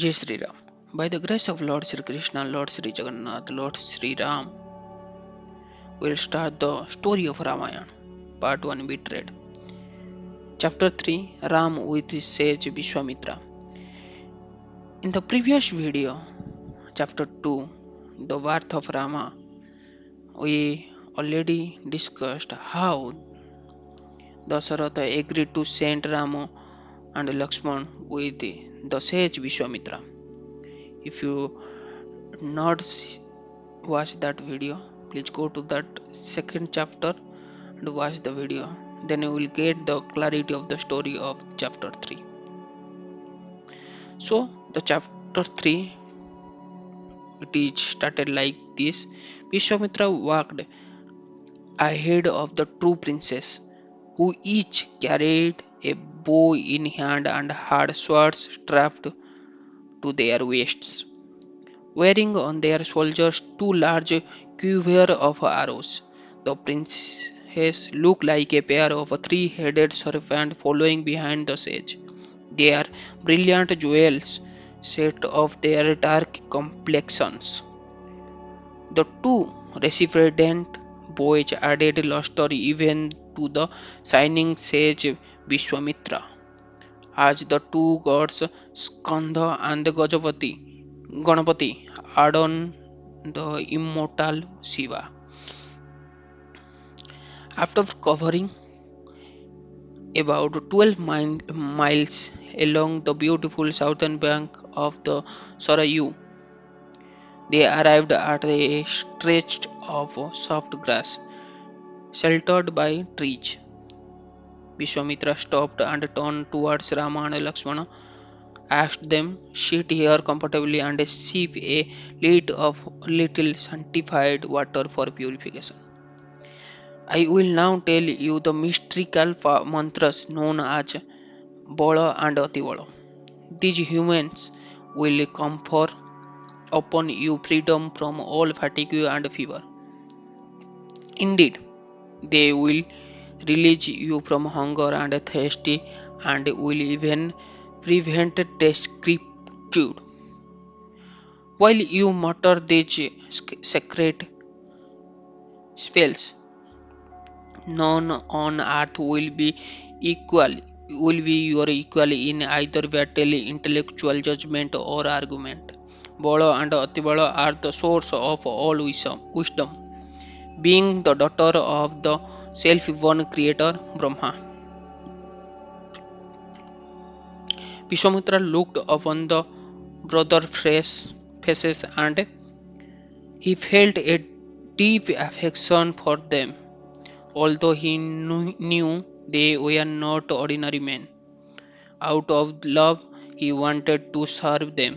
Jai Shri Ram. By the grace of Lord Sri Krishna, Lord Sri Jagannath, Lord Sri Ram, we'll start the story of Rāmāyaṇa. Part 1 Betrayed. Chapter 3 Ram with his sage Viśvāmitra. In the previous video, Chapter 2, the birth of Rama, we already discussed how Dasaratha agreed to send Rama and Lakshman with the sage Viśvāmitra. If you not watch that video, please go to that second chapter and watch the video. Then you will get the clarity of the story of chapter 3. So the chapter 3, it is started like this. Viśvāmitra walked ahead of the two princes, who each carried a bow in hand and had swords strapped to their waists, wearing on their shoulders two large quivers of arrows. The princes looked like a pair of three-headed serpents following behind the sage. Their brilliant jewels set off their dark complexions. The two resplendent boys added luster even to the shining sage Viśvāmitra, as the two gods Skandha and Ganapati adorn the immortal Shiva. After covering about 12 miles along the beautiful southern bank of the Sarayu, they arrived at a stretch of soft grass, sheltered by trees. Viśvāmitra stopped and turned towards Rama and Lakshmana, asked them, "Sit here comfortably and sip a little sanctified water for purification. I will now tell you the mystical mantras known as Bala and Atibala. These humans will confer upon you freedom from all fatigue and fever. Indeed, they will release you from hunger and thirst and will even prevent decrepitude. While you mutter these sacred spells, none on earth will be your equal in either battle, intellectual judgment, or argument. Bala and Atibala are the source of all wisdom, being the daughter of the self-born creator Brahma." Viśvāmitra looked upon the brothers' faces and he felt a deep affection for them, although he knew they were not ordinary men. Out of love, he wanted to serve them,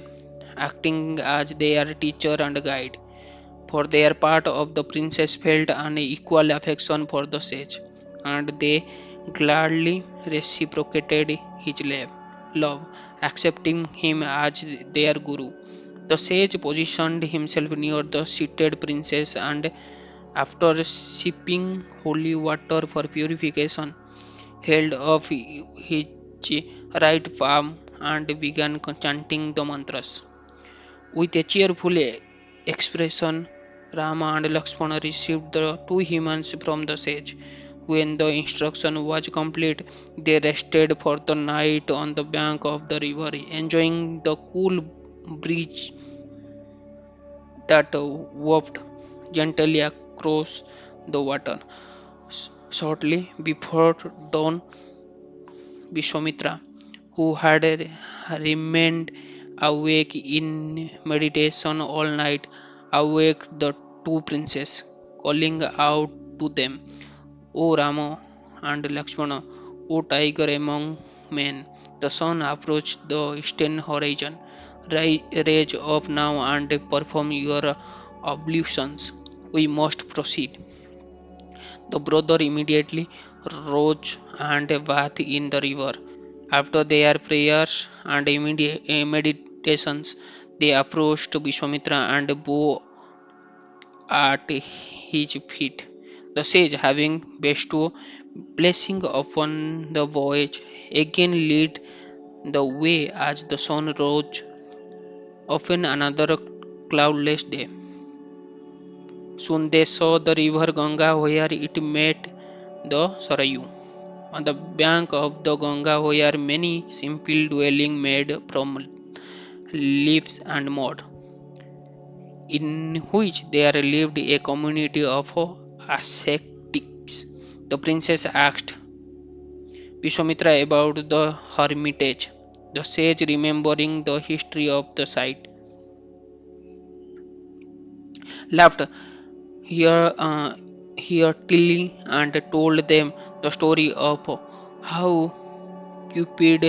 acting as their teacher and guide. For their part of the princess felt an equal affection for the sage, and they gladly reciprocated his love, accepting him as their guru. The sage positioned himself near the seated princess and, after sipping holy water for purification, held up his right palm and began chanting the mantras. With a cheerful expression, Rama and Lakshmana received the two humans from the sage. When the instruction was complete, they rested for the night on the bank of the river, enjoying the cool breeze that wafted gently across the water. Shortly before dawn, Viśvāmitra, who had remained awake in meditation all night, awaked the two princes, calling out to them, "O Rama and Lakshmana, O tiger among men, the sun approached the eastern horizon. Rise up now and perform your ablutions. We must proceed." The brother immediately rose and bathed in the river. After their prayers and meditations, they approached Viśvāmitra and bowed at his feet. The sage, having bestowed blessing upon the voyage, again led the way as the sun rose often another cloudless day. Soon they saw the river Ganga where it met the Sarayu. On the bank of the Ganga were many simple dwellings made from leaves and mud, in which there lived a community of ascetics. The princess asked Viśvāmitra about the hermitage. The sage, remembering the history of the site, laughed heartily and told them the story of how Cupid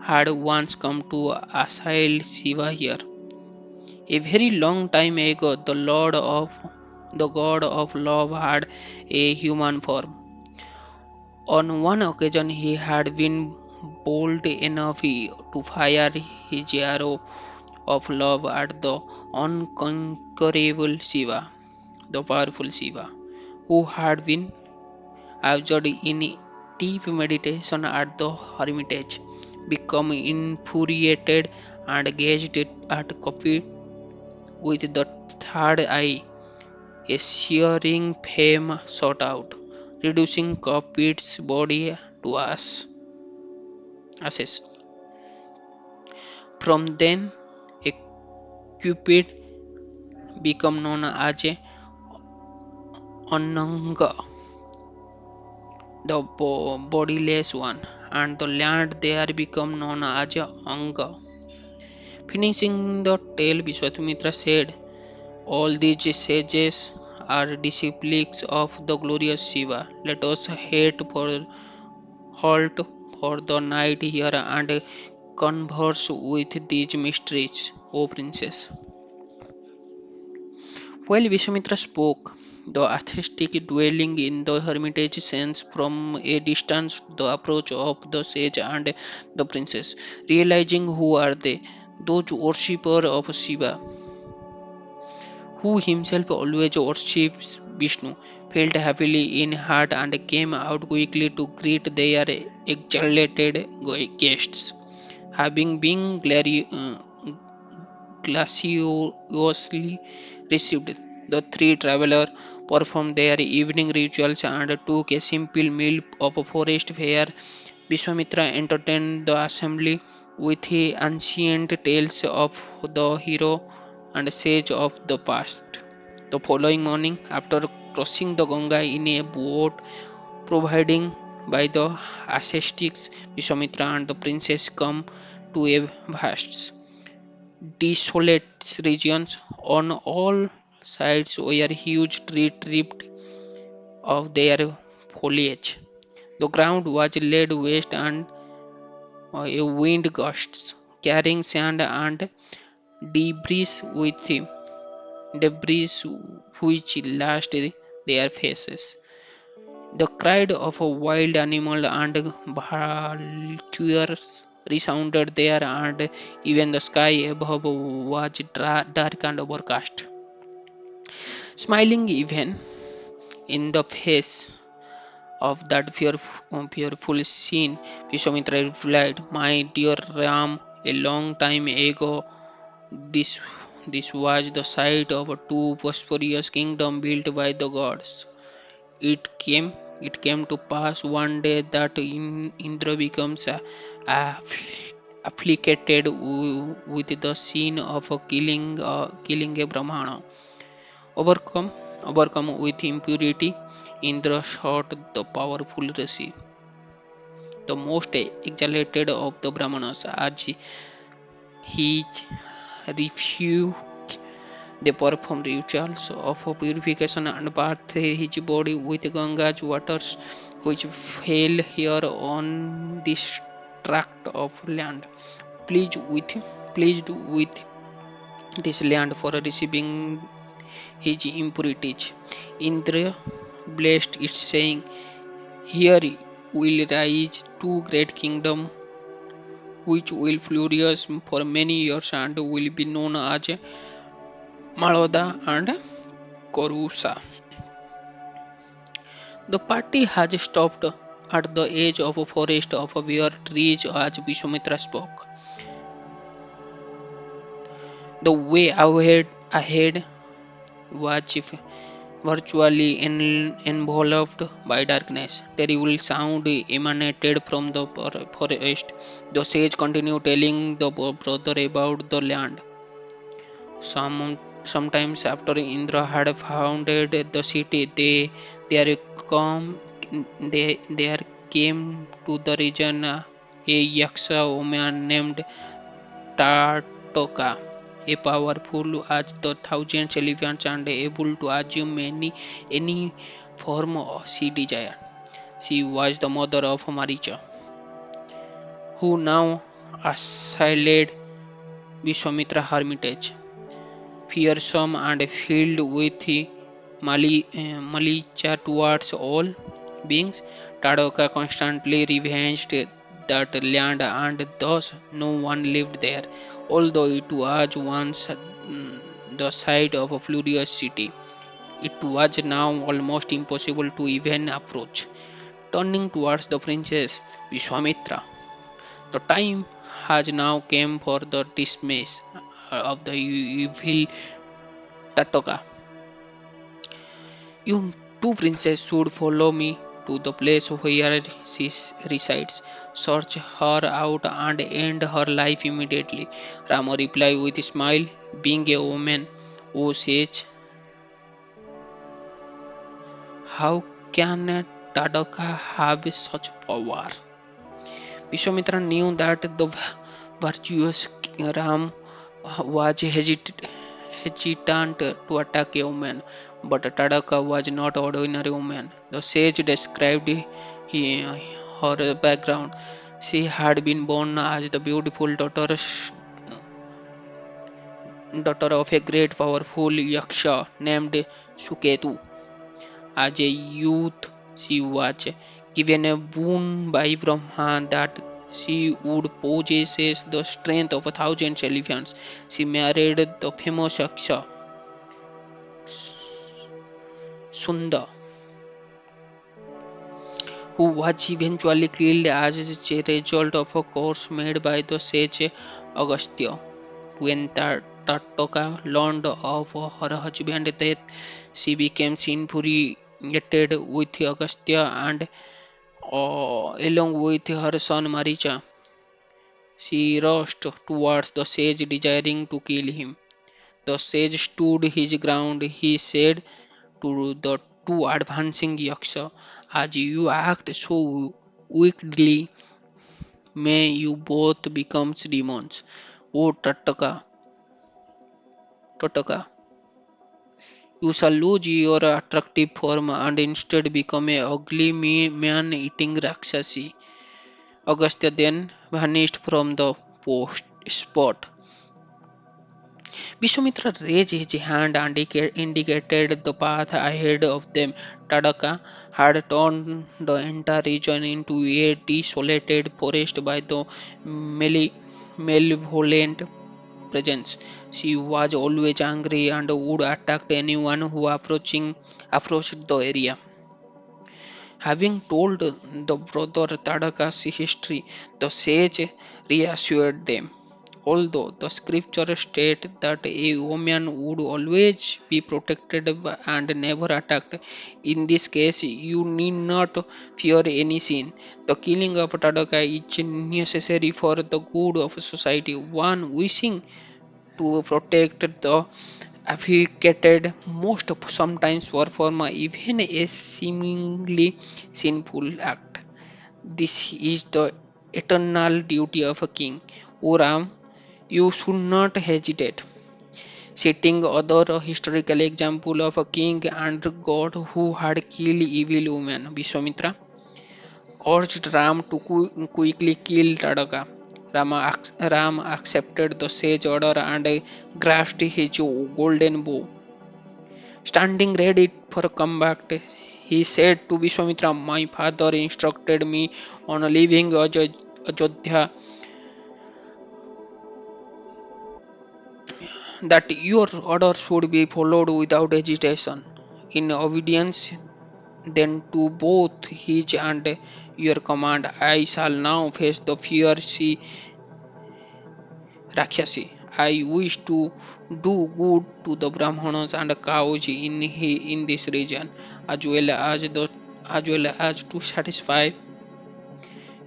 had once come to assail Shiva here. A very long time ago, the god of love had a human form. On one occasion, he had been bold enough to fire his arrow of love at the unconquerable Shiva, the powerful Shiva, who had been absorbed in deep meditation at the hermitage, become infuriated and gazed at Cupid with the third eye. A searing flame shot out, reducing Cupid's body to ashes. From then, a Cupid became known as a Ananga, the bodiless one, and the land there became known as Anga. Finishing the tale, Viśvāmitra said, "All these sages are disciples of the glorious Shiva. Let us halt for the night here and converse with these mysteries, O princess." While Viśvāmitra spoke, the aesthetic dwelling in the hermitage sensed from a distance the approach of the sage and the princess. Realizing who are they, those worshippers of Shiva, who himself always worships Vishnu, felt happily in heart and came out quickly to greet their exalted guests. Having been graciously received, the three travelers performed their evening rituals and took a simple meal of forest fare. Viśvāmitra entertained the assembly with the ancient tales of the hero and sage of the past. The following morning, after crossing the Ganga in a boat provided by the ascetics, Viśvāmitra and the princess come to a vast, desolate regions. On all sides were huge trees stripped of their foliage. The ground was laid waste and a wind gusts, carrying sand and debris with debris which lashed their faces. The cry of a wild animal and vultures resounded there, and even the sky above was dark and overcast. Smiling even in the face of that fearful scene, Viśvāmitra replied, "My dear Ram, a long time ago, this, this was the site of two prosperous kingdoms built by the gods. It came to pass one day that Indra becomes afflicted with the sin of killing a Brahmana. Overcome, overcome with impurity, Indra sought the powerful Rishi, the most exalted of the Brahmanas, as his refuge. They performed rituals of purification and bathed his body with Ganga's waters, which fell here on this tract of land. Pleased with, pleased with this land for receiving his impurities, Indra blessed it, saying, "Here will rise two great kingdoms which will flourish for many years and will be known as Maloda and Korusa." The party has stopped at the edge of a forest of bare trees as Viśvāmitra spoke. The way ahead was virtually enveloped by darkness. Terrible sound emanated from the forest. The sage continued telling the brother about the land. Sometimes after Indra had founded the city, there come there came to the region a Yaksha woman named Tartoka, a powerful as the thousands elephants and able to assume any form she desired. She was the mother of Maricha, who now assailed Viśvāmitra hermitage. Fearsome and filled with malicia towards all beings, Tadoka constantly ravaged that land and thus no one lived there. Although it was once the site of a furious city, it was now almost impossible to even approach. Turning towards the princess Viśvāmitra, the time has now come for the dismiss of the evil Tatoka. You two princes should follow me to the place where she resides. Search her out and end her life immediately. Rama replied with a smile, being a woman who says, how can a Tadaka have such power? Vishwamitra knew that the virtuous Ram was hesitant to attack a woman, but Tadaka was not ordinary woman. The sage described her background. She had been born as the beautiful daughter of a great powerful Yaksha named Suketu. As a youth, she was given a boon by Brahma that she would possess the strength of a thousand elephants. She married the famous Yaksha Sunda, who was eventually killed as a result of a curse made by the sage Agastya. When Tattoka learned of her husband's death, she became infuriated with Agastya and along with her son Maricha, she rushed towards the sage desiring to kill him. The sage stood his ground. He said to the two advancing yaksha, as you act so wickedly, may you both become demons. O Tattaka, you shall lose your attractive form and instead become a ugly man-eating Rakshasi. Agastya then vanished from the post spot. Vishwamitra raised his hand and indicated the path ahead of them. Tadaka had turned the entire region into a desolated forest by the male- malevolent presence. She was always angry and would attack anyone who approached the area. Having told the brother Tadaka's history, the sage reassured them. Although the scripture state that a woman would always be protected and never attacked, in this case you need not fear any sin. The killing of Tadaka is necessary for the good of society. One wishing to protect the afflicted most sometimes perform even a seemingly sinful act. This is the eternal duty of a king. O Ram, you should not hesitate. Citing other historical example of a king and god who had killed evil women, Vishwamitra urged Ram to quickly kill Tadaka. Ram accepted the sage order and grasped his golden bow. Standing ready for combat, he said to Vishwamitra, my father instructed me on leaving Ajodhya that your order should be followed without hesitation. In obedience then to both his and your command, I shall now face the fierce Rakshasi, I wish to do good to the Brahmanas and cows in this region, as well as to satisfy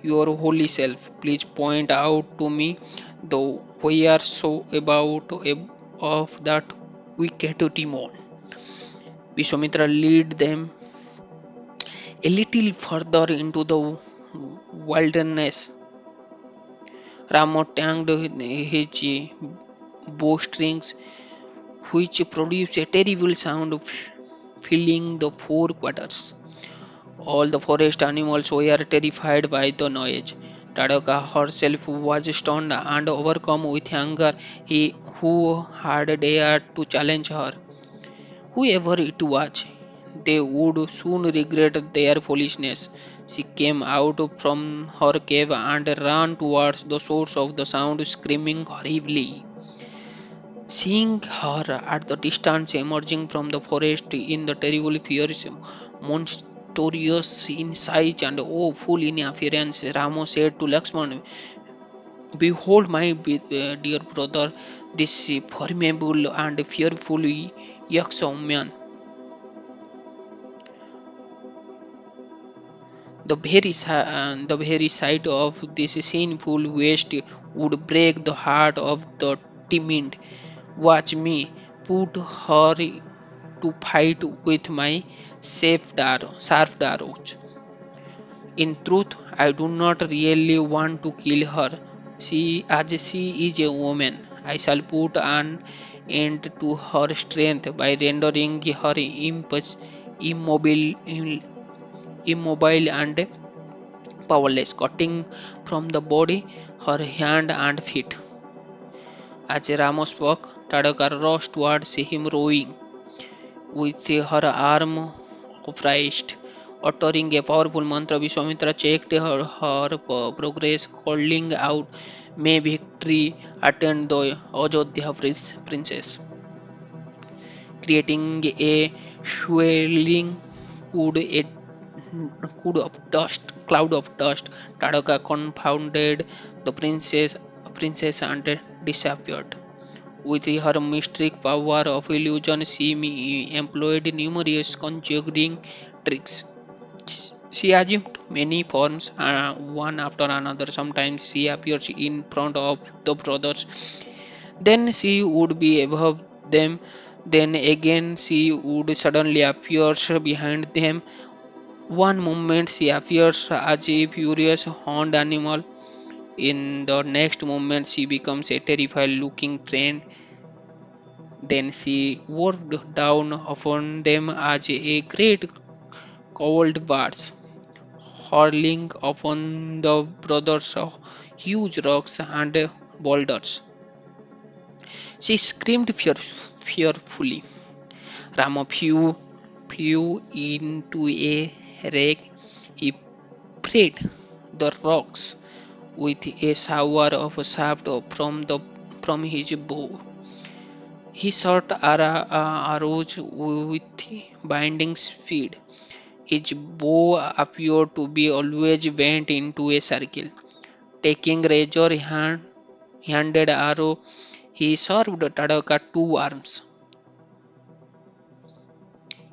your holy self. Please point out to me the we are so about of that wicked demon. Viśvāmitra lead them a little further into the wilderness. Rama tanged his bowstrings, which produced a terrible sound filling the four quarters. All the forest animals were terrified by the noise. Tadaka herself was stunned and overcome with anger. He who had dared to challenge her, whoever it was, they would soon regret their foolishness. She came out from her cave and ran towards the source of the sound, screaming horribly. Seeing her at the distance emerging from the forest in the terrible fierce, monstrous in size and awful in appearance, Rama said to Lakshman, "Behold, my dear brother, this formidable and fearful Yakshauman. The very sight of this sinful waste would break the heart of the timid. Watch me put her to fight with my sharp arrows. In truth, I do not really want to kill her. As she is a woman, I shall put an end to her strength by rendering her immobile, immobile and powerless, cutting from the body her hand and feet." As Rama spoke, Tadaka rushed towards him, rowing with her arm upraised. Uttering a powerful mantra, Viśvāmitra checked her progress, calling out, "May victory attend the Ajodhya princess." Creating a swirling cloud, a cloud of dust, Tadaka confounded the princess and disappeared. With her mystic power of illusion, she employed numerous conjuring tricks. She assumed many forms, one after another. Sometimes she appears in front of the brothers, then she would be above them, then again she would suddenly appear behind them. One moment she appears as a furious horned animal, in the next moment she becomes a terrified looking friend. Then she worked down upon them as a great cold barge, hurling upon the brothers huge rocks and boulders. She screamed fearfully. Rama flew into a rage. He prayed the rocks with a shower of shaft from his bow. He shot arrows with binding speed. His bow appeared to be always bent into a circle. Taking handed arrow, he served Tadaka two arms.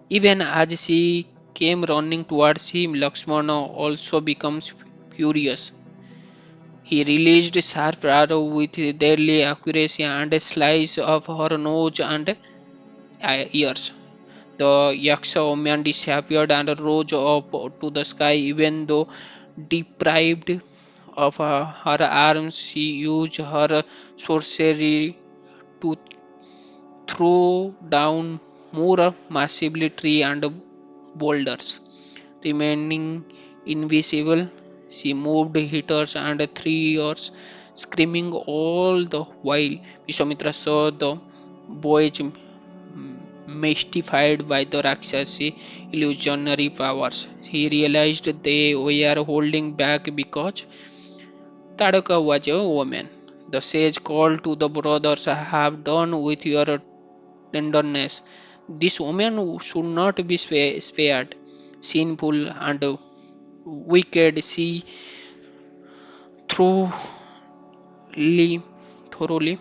Even as she came running towards him, Lakshmana also becomes furious. He released a sharp arrow with deadly accuracy and a slice of her nose and ears. The Yaksha woman disappeared and rose up to the sky. Even though deprived of her arms, she used her sorcery to throw down more massively tree and boulders. Remaining invisible, she moved hitters and throwers, screaming all the while. Viśvāmitra saw the boys mystified by the Rakshasi illusionary powers. He realized they were holding back because Tadaka was a woman. The sage called to the brothers, "I have done with your tenderness. This woman should not be spared. Sinful and wicked, she thoroughly, thoroughly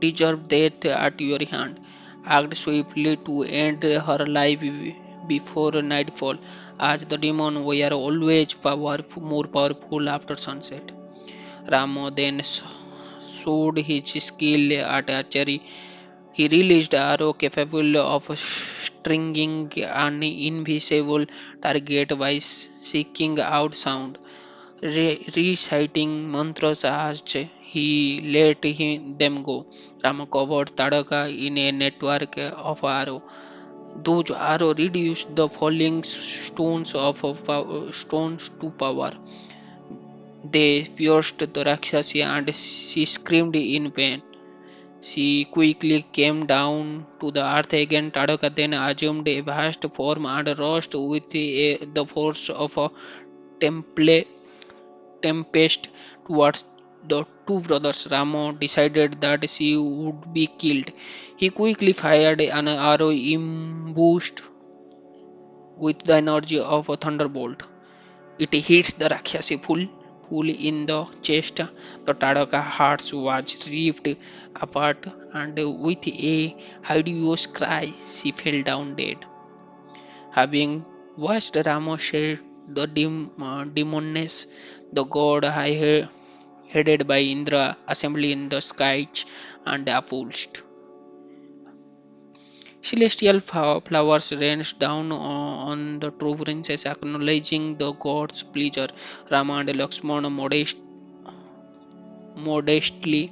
deserve death at your hand. Act swiftly to end her life before nightfall, as the demon were always more powerful after sunset. Rama then showed his skill at archery. He released arrow capable of stringing an invisible target by seeking out sound, reciting mantras as he let them go. Rama covered Tadaka in a network of arrow. Those arrows reduced the falling stones to power. They pierced the Rakshasi and she screamed in pain. She quickly came down to the earth again. Tadaka then assumed a vast form and rushed with the force of a temple tempest towards the two brothers. Rama decided that she would be killed. He quickly fired an arrow imbued with the energy of a thunderbolt. It hits the Rakshasi full in the chest. The Tadaka heart was ripped apart, and with a hideous cry, she fell down dead. Having watched Rama shed the demoness, the god headed by Indra assembled in the skies and opposed. Celestial flowers rained down on the true princess, acknowledging the god's pleasure. Rama and Lakshmana modestly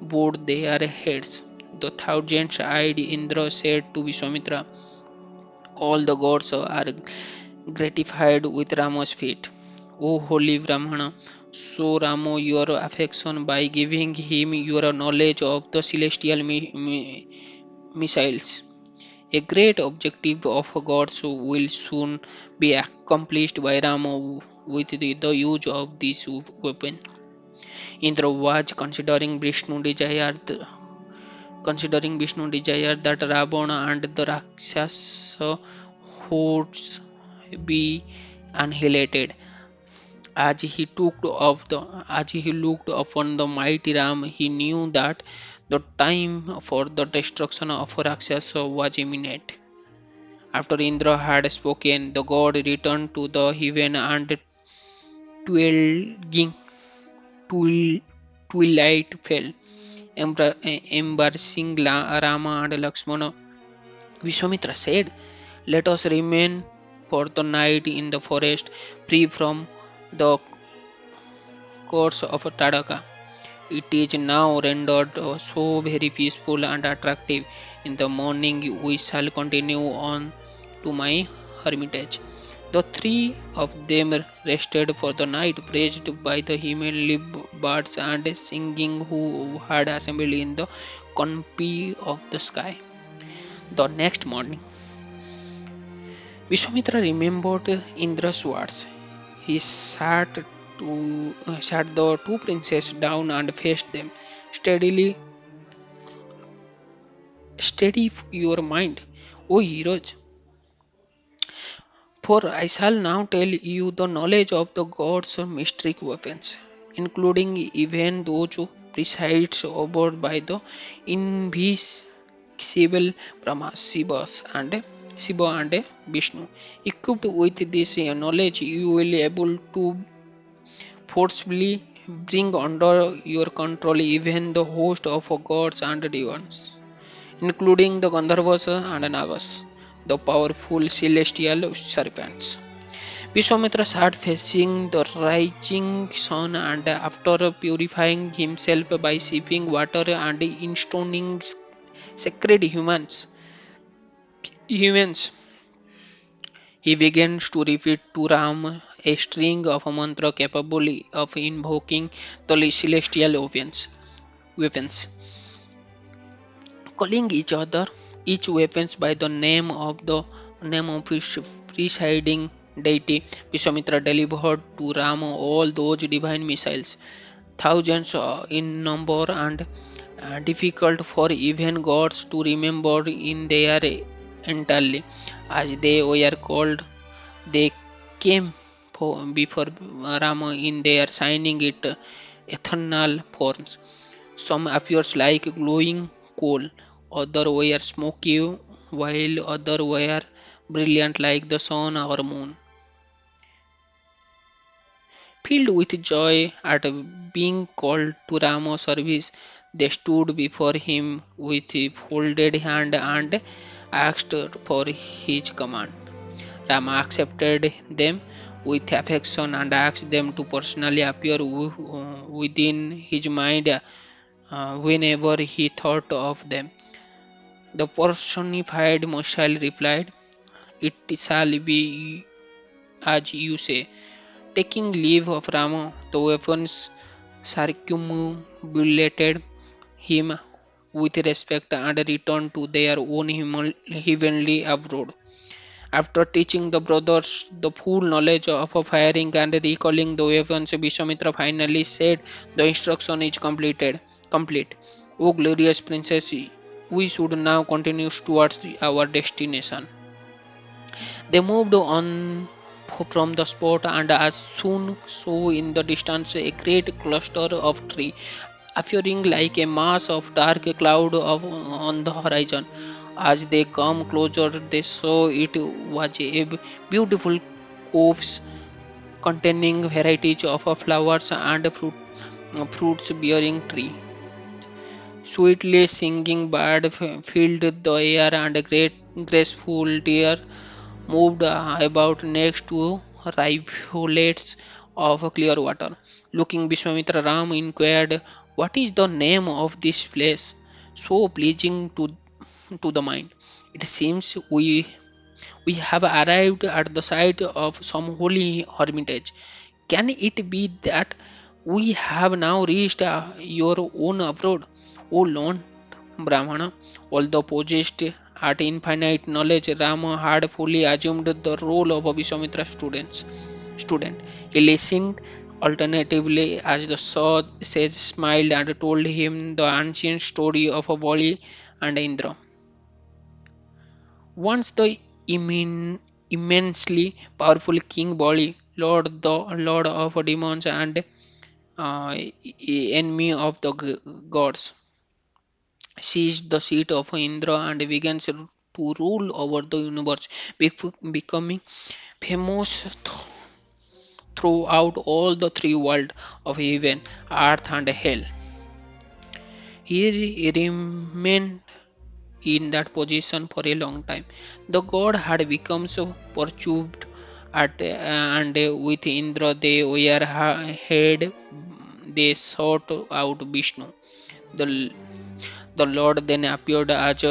bowed their heads. The thousand-eyed Indra said to Viśvāmitra, "All the gods are gratified with Rama's feat. O holy Brahmana, show Rama your affection by giving him your knowledge of the celestial missiles. A great objective of gods will soon be accomplished by Rama with the use of this weapon." Indra was considering Vishnu desired that Ravana and the Rakshasa hordes be annihilated. As he looked upon the mighty Ram, he knew that the time for the destruction of Rakshasa was imminent. After Indra had spoken, the god returned to the heaven and twilging twilight fell, embarrassing Rama and Lakshmana. Vishwamitra said, "Let us remain for the night in the forest, free from the curse of Tadaka. It is now rendered so very peaceful and attractive. In the morning we shall continue on to my hermitage." The three of them rested for the night, praised by the heavenly birds and singing who had assembled in the canopy of the sky. The next morning, Vishwamitra remembered Indra's words. He sat the two princes down and faced them. Steadily, steady your mind, O heroes, for I shall now tell you the knowledge of the gods' mystic weapons, including even those presides over by the invisible Brahma, Shiva and Vishnu. Equipped with this knowledge, you will be able to forcibly bring under your control even the host of gods and demons, including the Gandharvas and Nagas, the powerful celestial serpents. Vishwamitra sat facing the rising sun, and after purifying himself by sipping water and installing sacred humans, he began to repeat to Ram a string of mantra capable of invoking the celestial weapons, calling each weapons by the name of his presiding deity. Viśvamitra delivered to Rama all those divine missiles, thousands in number and difficult for even gods to remember in their entirely. As they were called, they came before Rama in their shining it eternal forms. Some appears like glowing coal, other were smoky, while other were brilliant like the sun or moon. Filled with joy at being called to Rama's service, they stood before him with folded hand and asked for his command. Rama accepted them with affection and asked them to personally appear within his mind whenever he thought of them. The personified Moshail replied, "It shall be as you say." Taking leave of Rama, the weapons circumambulated him with respect and returned to their own heavenly abode. After teaching the brothers the full knowledge of firing and recalling the weapons, Viśvāmitra finally said, "The instruction is complete. O glorious princess, we should now continue towards our destination." They moved on from the spot and as soon saw in the distance a great cluster of trees appearing like a mass of dark cloud on the horizon. As they come closer, they saw it was a beautiful copse containing varieties of flowers and fruits bearing tree. Sweetly singing bird filled the air and a great graceful deer moved about next to rivulets of clear water. Looking, Vishwamitra Ram inquired, "What is the name of this place? So pleasing to the mind. It seems we have arrived at the site of some holy hermitage. Can it be that we have now reached your own abroad, O Lord Brahmana?" Although possessed at infinite knowledge, Rama had fully assumed the role of a student. He listened alternatively as the sage smiled and told him the ancient story of a Bali and Indra. Once the immensely powerful King Bali, Lord of demons and enemy of the gods, seized the seat of Indra and began to rule over the universe, becoming famous throughout all the three worlds of heaven, earth, and hell. He remained in that position for a long time. The god had become so perturbed and with Indra they were had they sought out Vishnu. The the Lord then appeared as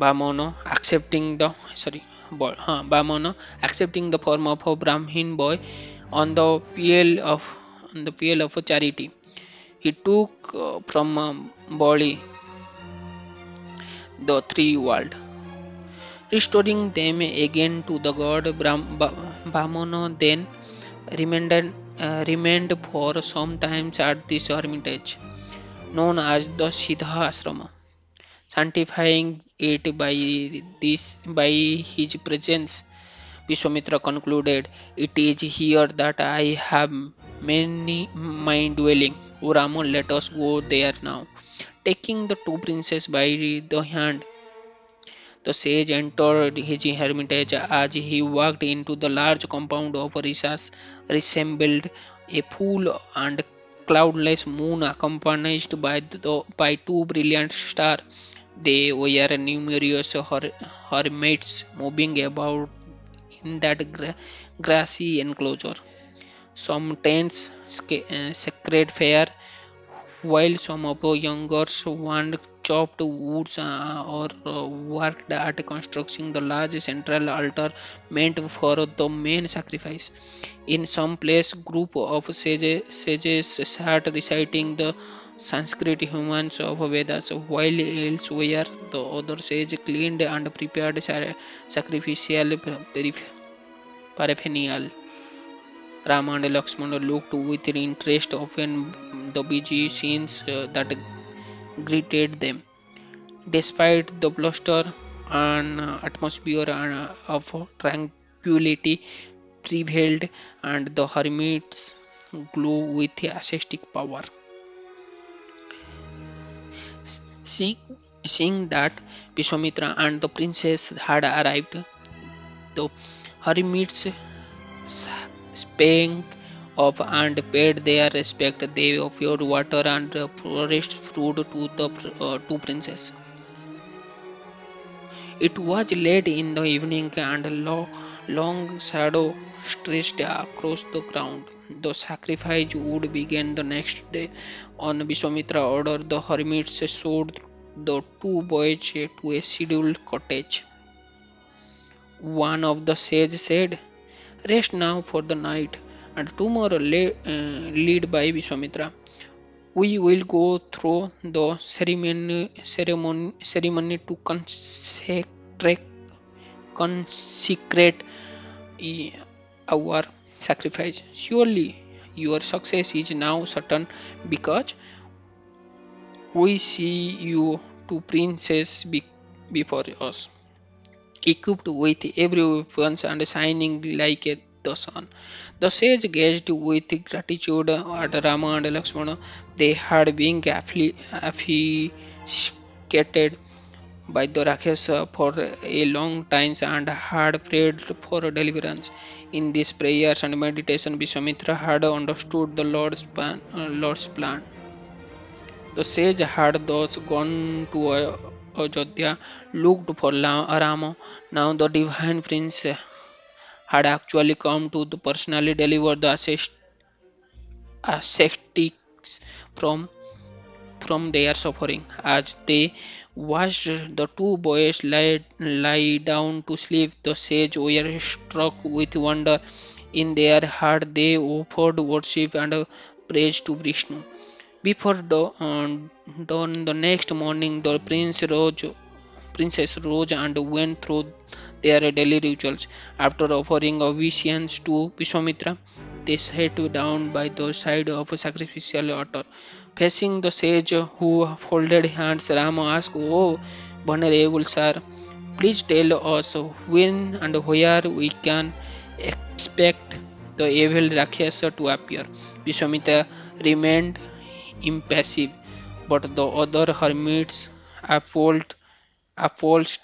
Bamano, Bamano, accepting the form of a Brahmin boy on the PL of charity. He took from body the three world, restoring them again to the god. Bamano then remained for some time at this hermitage, known as the Siddha Ashrama, sanctifying it by his presence. Vishwamitra concluded, "It is here that I have many my dwelling. O Rama, let us go there now." Taking the two princes by the hand, the sage entered his hermitage. As he walked into the large compound of Rishas, resembled a full and cloudless moon accompanied by two brilliant stars. They were numerous hermits moving about in that grassy enclosure. Some tents sacred fare, while some of the younger ones chopped woods or worked at constructing the large central altar meant for the main sacrifice. In some place, group of sages sat reciting the Sanskrit humans of Vedas, while elsewhere the other sage cleaned and prepared sacrificial paraphernalia. Rama and Lakshmana looked with interest upon the busy scenes that greeted them. Despite the bluster, an atmosphere of tranquility prevailed, and the hermits glow with ascetic power. See, seeing that Viśvāmitra and the princess had arrived, the hermits sprang up and paid their respect. They offered water and forest fruit to the two princesses. It was late in the evening, and a long shadow stretched across the ground. The sacrifice would begin the next day. On Viśvāmitra order, the hermits showed the two boys to a scheduled cottage. One of the sages said, "Rest now for the night, and tomorrow lead by Viśvāmitra. We will go through the ceremony to consecrate our sacrifice. Surely your success is now certain because we see you two princes before us, equipped with every weapon and shining like the sun." The sage gazed with gratitude at Rama and Lakshmana. They had been affiliated by the Rakshasa for a long time and had prayed for deliverance. In these prayers and meditation, Vishwamitra had understood the Lord's plan. The sage had thus gone to Ajodhya, looked for Rama. Now the divine prince had actually come to personally deliver the ascetics from their suffering. As they watched the two boys lie down to sleep, the sage were struck with wonder. In their heart, they offered worship and praise to Vishnu. Before dawn the next morning, the princess rose and went through their daily rituals. After offering obeisance to Vishwamitra, they sat down by the side of a sacrificial altar. Facing the sage who folded hands, Rama asked, "Oh, venerable sir, please tell us when and where we can expect the evil Rakshasa to appear." Vishwamitra remained impassive, but the other hermits approached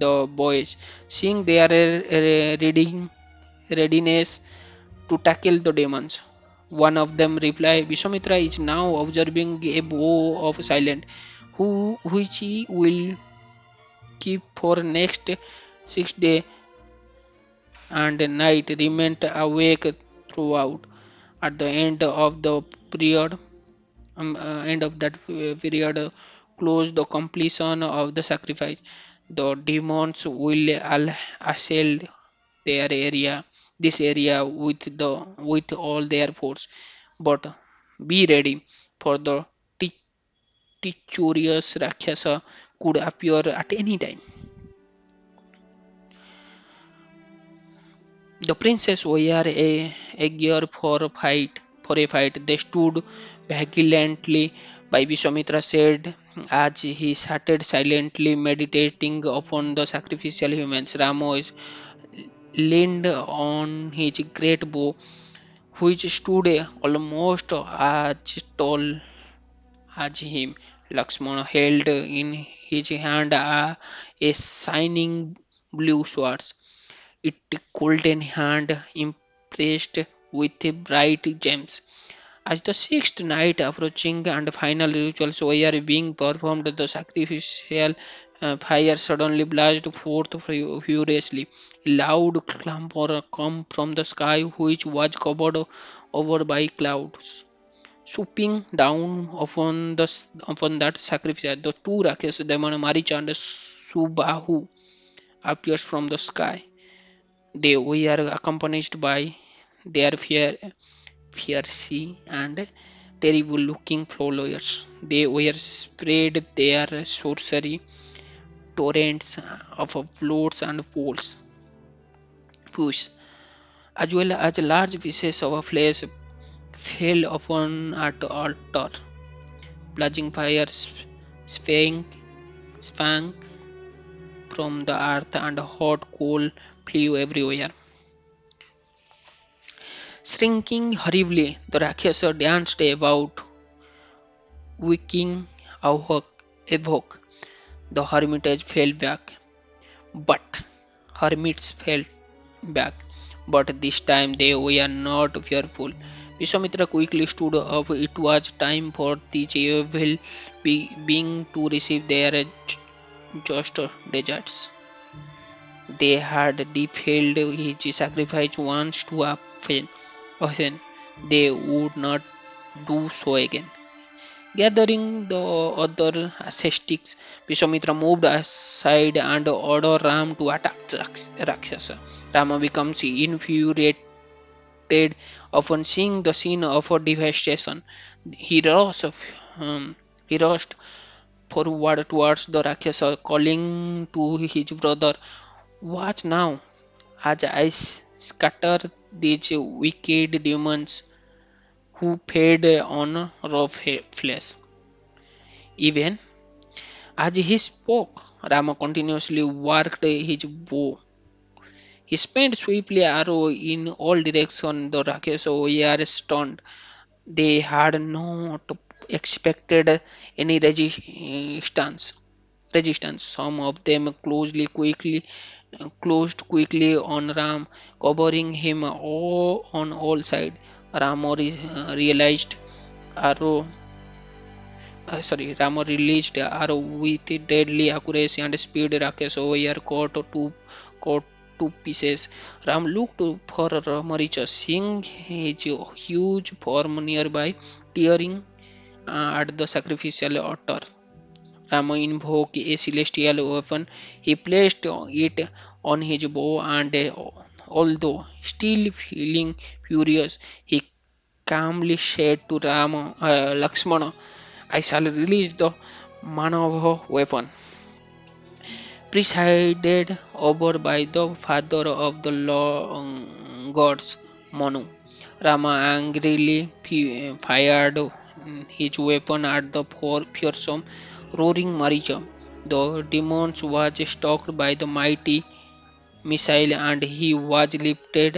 the boys, seeing their readiness to tackle the demons. One of them replied, "Vishwamitra is now observing a bow of silence, which he will keep for next 6 days and night, remained awake throughout. At the period, end of that period, close the completion of the sacrifice. The demons will assail their area, this area with all their force. But be ready, for the treacherous Rakshasa could appear at any time." The princess wore a gear for a fight. They stood valiantly by Vishwamitra said as he sat silently meditating upon the sacrificial humans. Rama leaned on his great bow, which stood almost as tall as him. Lakshmana held in his hand a shining blue sword, its golden hand impressed with bright gems. As the sixth night approaching and final rituals were being performed, the sacrificial fire suddenly blazed forth furiously. A loud clamor came from the sky, which was covered over by clouds. Swooping down upon that sacrifice, the two Rakshas, demon Maricha and Subahu, appears from the sky. They were accompanied by their fierce and terrible looking followers. They were spread their sorcery torrents of floats and poles, push, as well as large pieces of flesh fell upon at the altar. Blazing fire sprang from the earth and hot coal flew everywhere. Shrinking horribly, the Rakshasa danced about, waking awake evoke. The hermitage fell back, but hermits fell back. But this time they were not fearful. Viśvāmitra quickly stood up. It was time for the evil being to receive their just deserts. They had defiled his sacrifice once too often. They would not do so again. Gathering the other ascetics, Viśvāmitra moved aside and ordered Ram to attack Rakshasa. Rama becomes infuriated upon seeing the scene of devastation. He rushed, um, he rushed forward towards the Rakshasa, calling to his brother, "Watch now, as I scatter these wicked demons who fed on raw flesh." Even as he spoke, Rama continuously worked his bow. He spent swiftly arrow in all directions. The Rakshasa were stunned. They had not expected any resistance. Some of them closed quickly on Ram, covering him on all sides. Rama realized arrow Rama released arrow with deadly accuracy and speed. Rakesh were caught to pieces. Ram looked for Maricha, seeing his huge form nearby, tearing at the sacrificial altar. Rama invoked a celestial weapon. He placed it on his bow, and although still feeling furious, he calmly said to Lakshmana, "I shall release the Manava weapon, presided over by the father of the gods, Manu." Rama angrily fired his weapon at the fearsome, roaring Maricha. The demon was stalked by the mighty missile, and he was lifted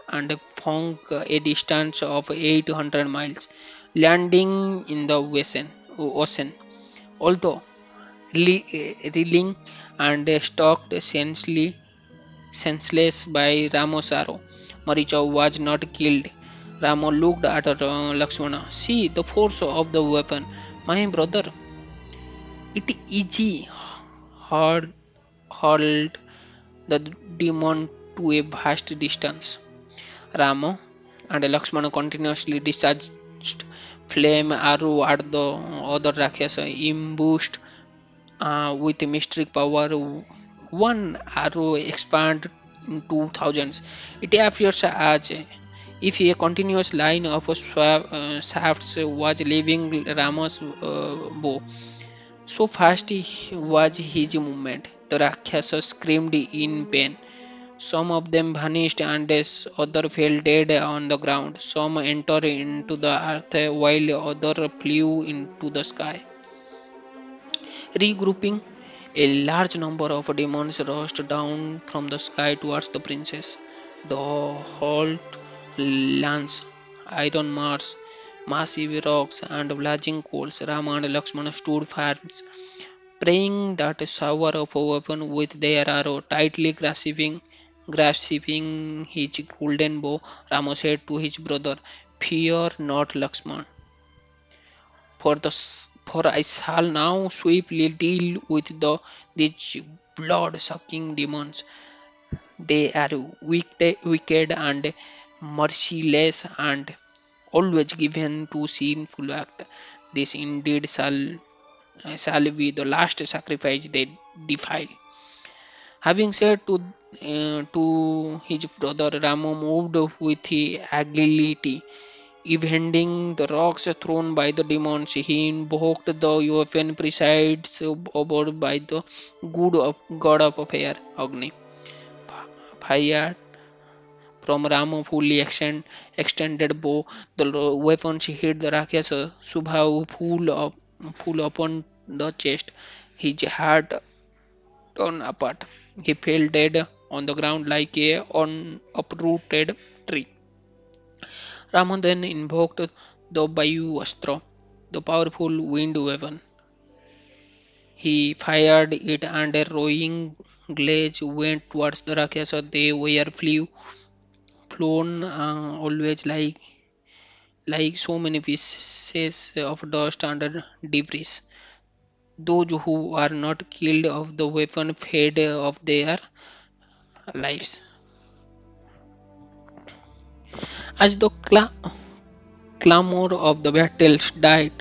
and flung a distance of 800 miles, landing in the ocean. Although reeling and stalked senseless by Rama's arrow, Maricha was not killed. Rama looked at Lakshmana. "See the force of the weapon, my brother. It easy hurled the demon to a vast distance." Rama and Lakshmana continuously discharged flame arrow at the other Rakshasa, imbued with mystic power. One arrow expands into thousands. It appears as if a continuous line of shafts was leaving Rama's bow. So fast was his movement. The Rakshasa screamed in pain. Some of them vanished, and others fell dead on the ground. Some entered into the earth while others flew into the sky. Regrouping, a large number of demons rushed down from the sky towards the princess. The whole lance, iron Mars, massive rocks, and blazing coals. Rama and Lakshmana stood firm, praying that a shower of weapons with their arrow tightly grasping his golden bow. Rama said to his brother, "Fear not, Lakshman, for I shall now swiftly deal with these blood-sucking demons. They are wicked and merciless, and always given to sinful act. This indeed shall be the last sacrifice they defile." Having said to his brother, Rama moved with agility, evading the rocks thrown by the demons. He invoked the weapon presides over by the god of fire, Agni. Fired from Rama fully extended bow, the weapons hit the Rakshasa Subha full upon the chest. His heart torn apart. He fell dead on the ground like a uprooted tree. Rama then invoked the Vayu Astra, the powerful wind weapon. He fired it, and a roaring glaze went towards the Rakshasa. They were flown always like so many pieces of dust and debris. Those who are not killed of the weapon fed of their lives. As the clamor of the battles died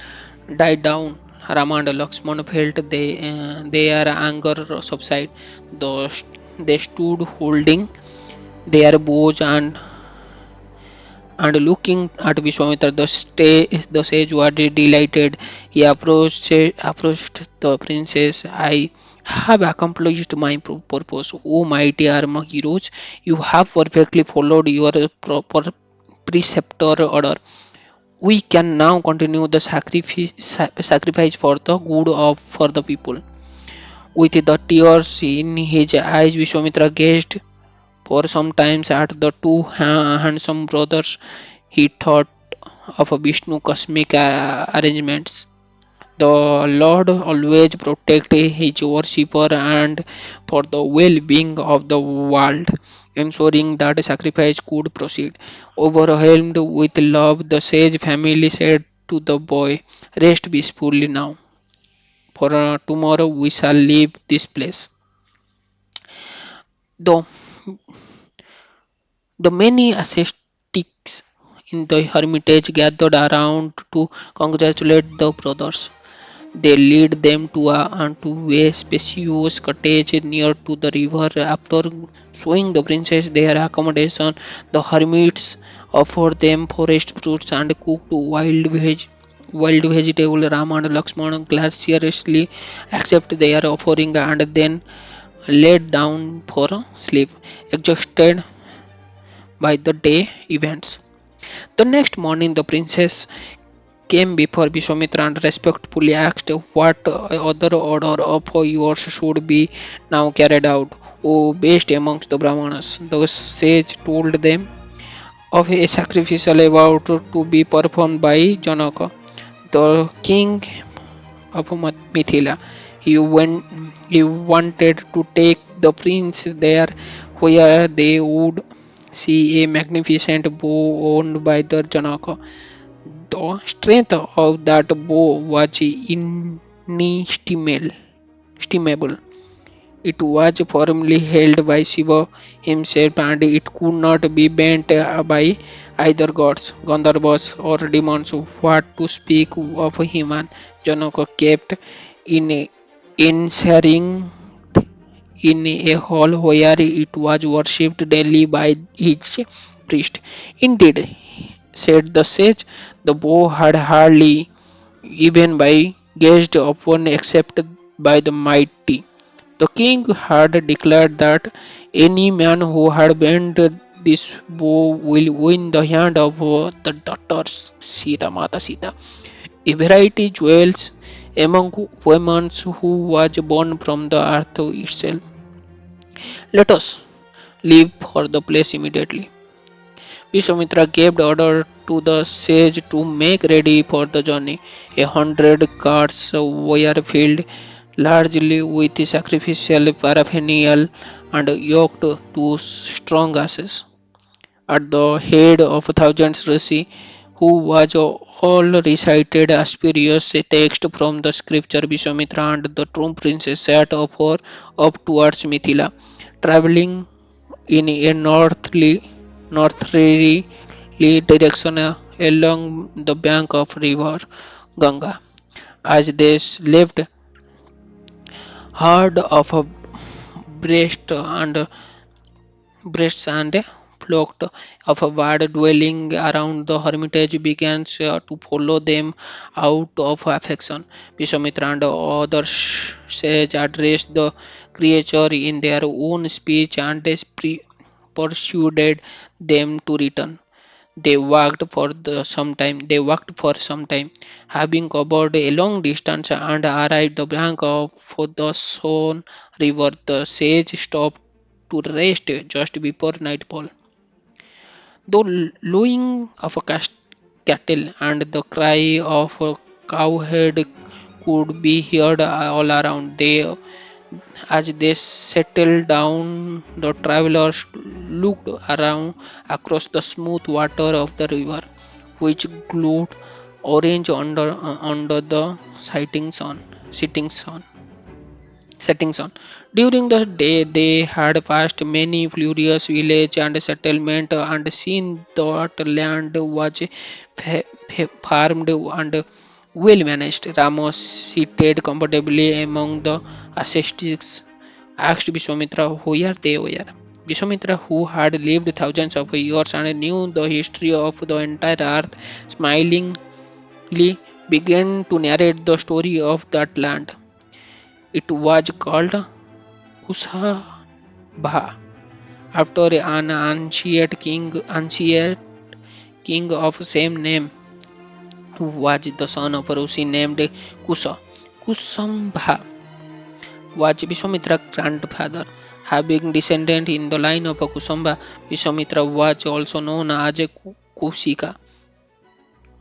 down, Rama and Lakshmana felt their anger subside. They stood holding their bows and looking at Viśvāmitra, the sage was delighted. He approached the princess. I have accomplished my purpose. O mighty armor heroes, you have perfectly followed your proper preceptor order. We can now continue the sacrifice for the good of for the people. With the tears in his eyes, Vishwamitra gazed for some time at the two handsome brothers. He thought of a Vishnu cosmic arrangements. The Lord always protect his worshipper and for the well-being of the world, ensuring that sacrifice could proceed. Overwhelmed with love, the sage family said to the boy, "Rest peacefully now, for tomorrow we shall leave this place." The, the many ascetics in the hermitage gathered around to congratulate the brothers. They lead them to a spacious cottage near to the river. After showing the princess their accommodation, the hermits offer them forest fruits and cooked wild vegetable. Rama and Lakshmana graciously accept their offering and then laid down for sleep, exhausted by the day events. The next morning, the princess came before Viśvāmitra and respectfully asked what other order of yours should be now carried out, O best amongst the Brahmanas. The sage told them of a sacrificial about to be performed by Janaka, the king of Mithila. He wanted to take the prince there where they would see a magnificent bow owned by the Janaka. The strength of that bow was inestimable. It was firmly held by Shiva himself and it could not be bent by either gods, Gandharvas or demons. What to speak of human? Janaka kept in enshrined in a hall where it was worshipped daily by his priest. Indeed, said the sage, the bow had hardly even by gazed upon except by the mighty. The king had declared that any man who had bent this bow will win the hand of the daughters Sita, Mata Sita, a variety jewels among women who was born from the earth itself. Let us leave for the place immediately. Viśvāmitra gave order to the sage to make ready for the journey. 100 carts were filled largely with sacrificial paraphernalia and yoked to strong asses. At the head of thousands Rishi, who was all recited spurious text from the scripture, Viśvāmitra and the true princess set up towards Mithila, traveling in a northerly direction along the bank of river Ganga. As they left herd of breast and breasts and flocked of a bird dwelling around the hermitage began to follow them out of affection. Vishwamitra and others sage addressed the creature in their own speech and they persuaded them to return. They walked for some time, having covered a long distance and arrived the bank of the Son river. The sage stopped to rest just before nightfall. The lowing of a cattle and the cry of a cowherd could be heard all around. As they settled down, the travelers looked around across the smooth water of the river, which glowed orange under the setting sun. Setting sun. During the day, they had passed many furious villages and settlement and seen that land was farmed and well managed. Rama, seated comfortably among the ascetics, asked Viśvāmitra where they were. Viśvāmitra, who had lived thousands of years and knew the history of the entire earth, smilingly began to narrate the story of that land. It was called Kushabha after an ancient king of same name who was the son of a Rishi named Kusa. Kusambha was Vishwamitra's grandfather. Having descended in the line of Kusamba, Vishwamitra was also known as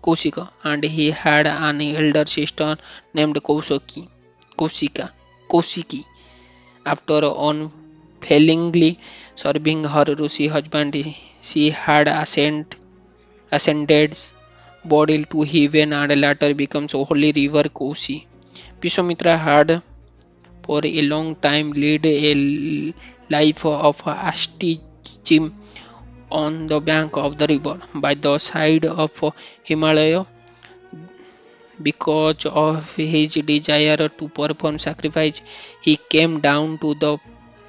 Kosika, and he had an elder sister named Kosiki. After unfailingly serving her Rishi husband, she had ascended body to heaven and later becomes holy river Kosi. Vishwamitra had for a long time led a life of asceticism on the bank of the river by the side of Himalaya because of his desire to perform sacrifice. He came down to the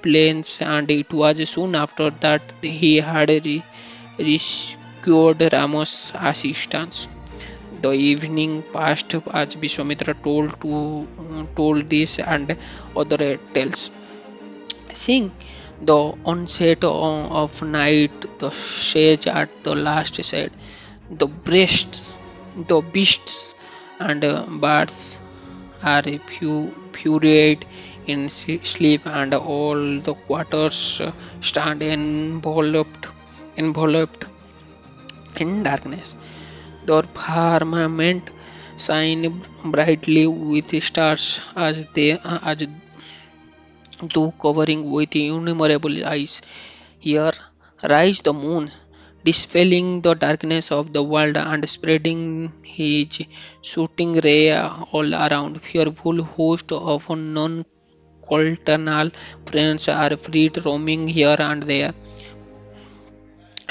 plains, and it was soon after that he had rescued Rama's assistance. The evening passed as Vishwamitra told this and other tales. Seeing the onset of night, the sage at the last said, "The beasts and birds are furiate in sleep, and all the quarters stand enveloped in darkness. The firmament shine brightly with stars as though covering with innumerable eyes. Here rise the moon, dispelling the darkness of the world and spreading his shooting ray all around. Fearful host of non-coltonal friends are free roaming here and there.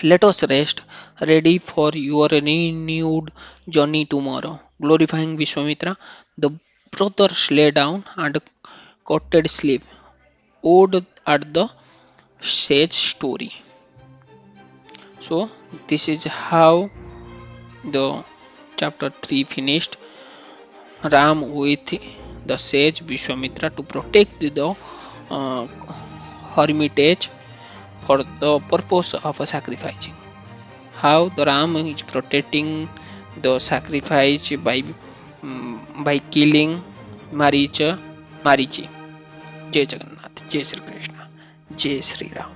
Let us rest, ready for your renewed journey tomorrow." Glorifying Vishwamitra, the brothers lay down and quoted sleep, owed at the sage story. So, this is how the chapter 3 finished. Ram with the sage Vishwamitra to protect the uh, hermitage for the purpose of sacrificing. How the Ram is protecting the sacrifice by killing Marichi. Jai Jagannath, Jai Sri Krishna, Jai Sri Ram.